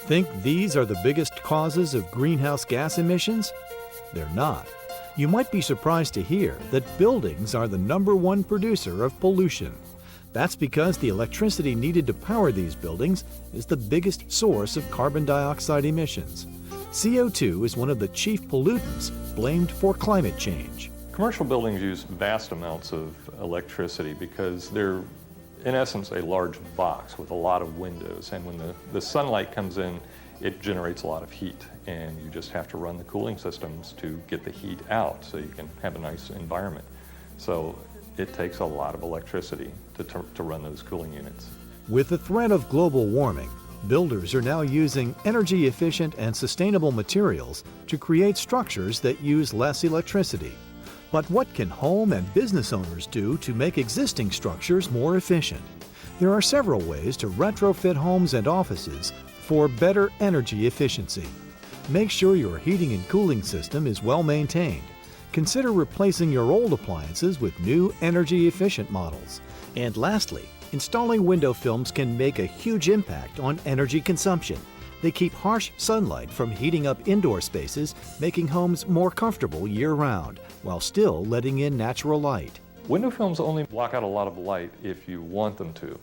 Think these are the biggest causes of greenhouse gas emissions? They're not. You might be surprised to hear that buildings are the #1 producer of pollution. That's because the electricity needed to power these buildings is the biggest source of carbon dioxide emissions. CO2 is one of the chief pollutants blamed for climate change. Commercial buildings use vast amounts of electricity because they're, in essence, a large box with a lot of windows. And when the sunlight comes in, it generates a lot of heat. And you just have to run the cooling systems to get the heat out so you can have a nice environment. So it takes a lot of electricity to run those cooling units. With the threat of global warming, builders are now using energy-efficient and sustainable materials to create structures that use less electricity. But what can home and business owners do to make existing structures more efficient? There are several ways to retrofit homes and offices for better energy efficiency. Make sure your heating and cooling system is well maintained. Consider replacing your old appliances with new energy-efficient models. And lastly, installing window films can make a huge impact on energy consumption. They keep harsh sunlight from heating up indoor spaces, making homes more comfortable year-round, while still letting in natural light. Window films only block out a lot of light if you want them to.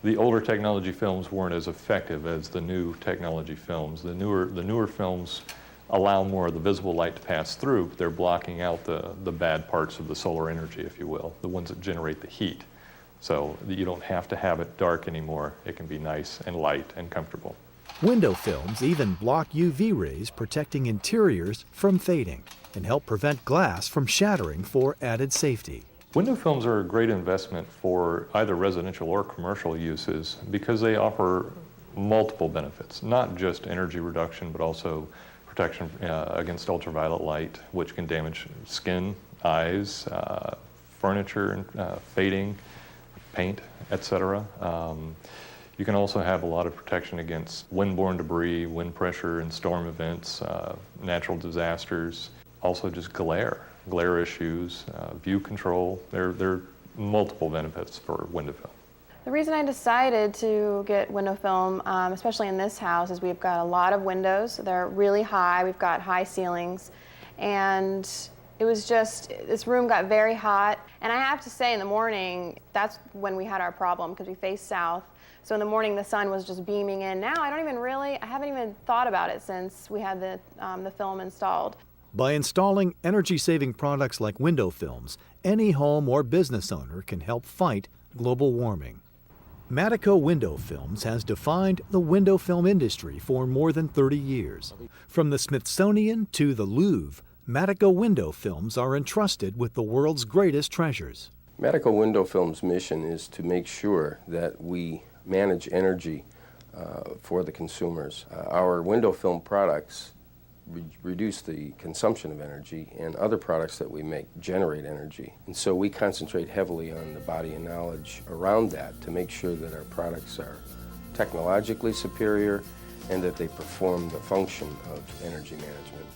The older technology films weren't as effective as the new technology films. The newer films allow more of the visible light to pass through. They're blocking out the bad parts of the solar energy, if you will, the ones that generate the heat. So you don't have to have it dark anymore. It can be nice and light and comfortable. Window films even block UV rays, protecting interiors from fading, and help prevent glass from shattering for added safety. Window films are a great investment for either residential or commercial uses because they offer multiple benefits, not just energy reduction, but also protection against ultraviolet light, which can damage skin, eyes, furniture, fading, paint, etc. You can also have a lot of protection against windborne debris, wind pressure and storm events, natural disasters, also just glare issues, view control. There are multiple benefits for window film. The reason I decided to get window film, especially in this house, is we've got a lot of windows. They're really high. We've got high ceilings. And it was just, this room got very hot. And I have to say, in the morning, that's when we had our problem because we face south. So in the morning, the sun was just beaming in. Now I haven't even thought about it since we had the film installed. By installing energy-saving products like window films, any home or business owner can help fight global warming. Madico Window Films has defined the window film industry for more than 30 years. From the Smithsonian to the Louvre, Madico Window Films are entrusted with the world's greatest treasures. Madico Window Films' mission is to make sure that we manage energy for the consumers. Our window film products reduce the consumption of energy, and other products that we make generate energy. And so we concentrate heavily on the body of knowledge around that to make sure that our products are technologically superior and that they perform the function of energy management.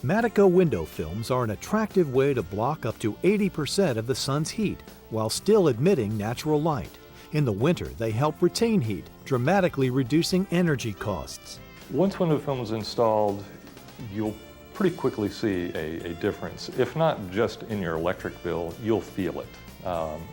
Madico window films are an attractive way to block up to 80% of the sun's heat while still admitting natural light. In the winter, they help retain heat, dramatically reducing energy costs. Once window film is installed, you'll pretty quickly see a difference. If not just in your electric bill, you'll feel it.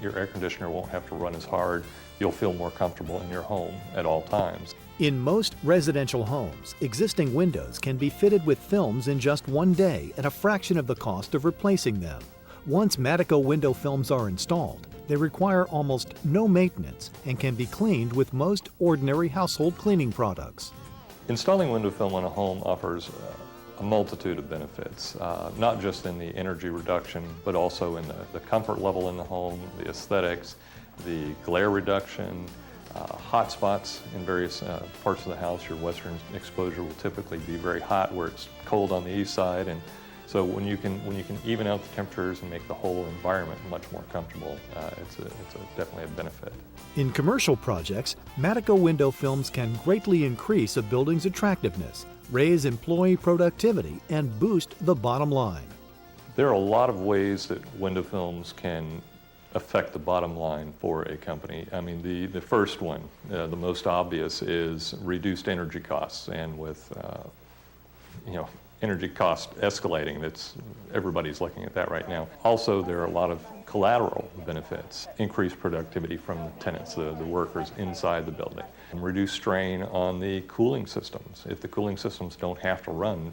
Your air conditioner won't have to run as hard. You'll feel more comfortable in your home at all times. In most residential homes, existing windows can be fitted with films in just one day at a fraction of the cost of replacing them. Once Madico window films are installed, they require almost no maintenance and can be cleaned with most ordinary household cleaning products. Installing window film on a home offers a multitude of benefits, not just in the energy reduction, but also in the comfort level in the home, the aesthetics, the glare reduction, hot spots in various parts of the house. Your western exposure will typically be very hot where it's cold on the east side, and so when you can even out the temperatures and make the whole environment much more comfortable, it's definitely a benefit. In commercial projects, Madico window films can greatly increase a building's attractiveness, raise employee productivity, and boost the bottom line. There are a lot of ways that window films can affect the bottom line for a company. I mean, the first one, the most obvious, is reduced energy costs. And with energy cost escalating, everybody's looking at that right now. Also, there are a lot of collateral benefits. Increased productivity from the tenants, the workers inside the building. And reduce strain on the cooling systems. If the cooling systems don't have to run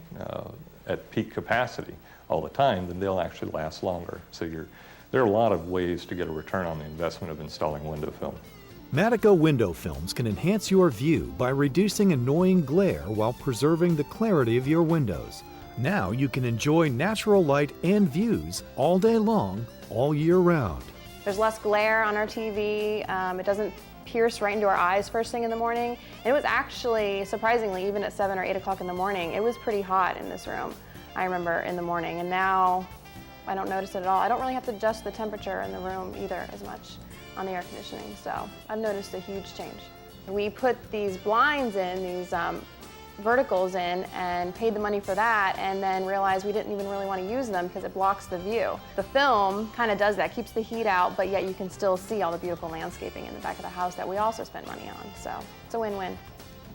at peak capacity all the time, then they'll actually last longer. So there are a lot of ways to get a return on the investment of installing window film. Madico window films can enhance your view by reducing annoying glare while preserving the clarity of your windows. Now you can enjoy natural light and views all day long, all year round. There's less glare on our TV. It doesn't pierce right into our eyes first thing in the morning. And it was actually, surprisingly, even at 7 or 8 o'clock in the morning, it was pretty hot in this room, I remember, in the morning. And now I don't notice it at all. I don't really have to adjust the temperature in the room either as much on the air conditioning, so I've noticed a huge change. We put these blinds in, these verticals in, and paid the money for that, and then realized we didn't even really want to use them because it blocks the view. The film kind of does that, keeps the heat out, but yet you can still see all the beautiful landscaping in the back of the house that we also spent money on, so it's a win-win.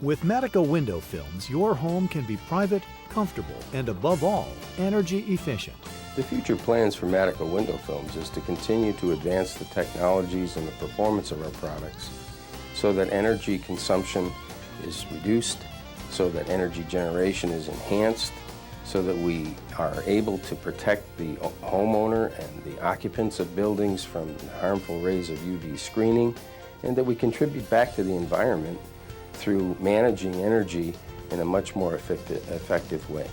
With Madico window films, your home can be private, comfortable, and above all, energy efficient. The future plans for Madico window films is to continue to advance the technologies and the performance of our products so that energy consumption is reduced, so that energy generation is enhanced, so that we are able to protect the homeowner and the occupants of buildings from the harmful rays of UV screening, and that we contribute back to the environment through managing energy in a much more effective way.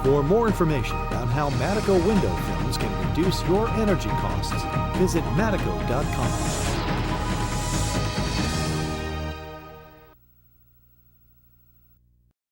For more information about how Madico window films can reduce your energy costs, visit Madico.com.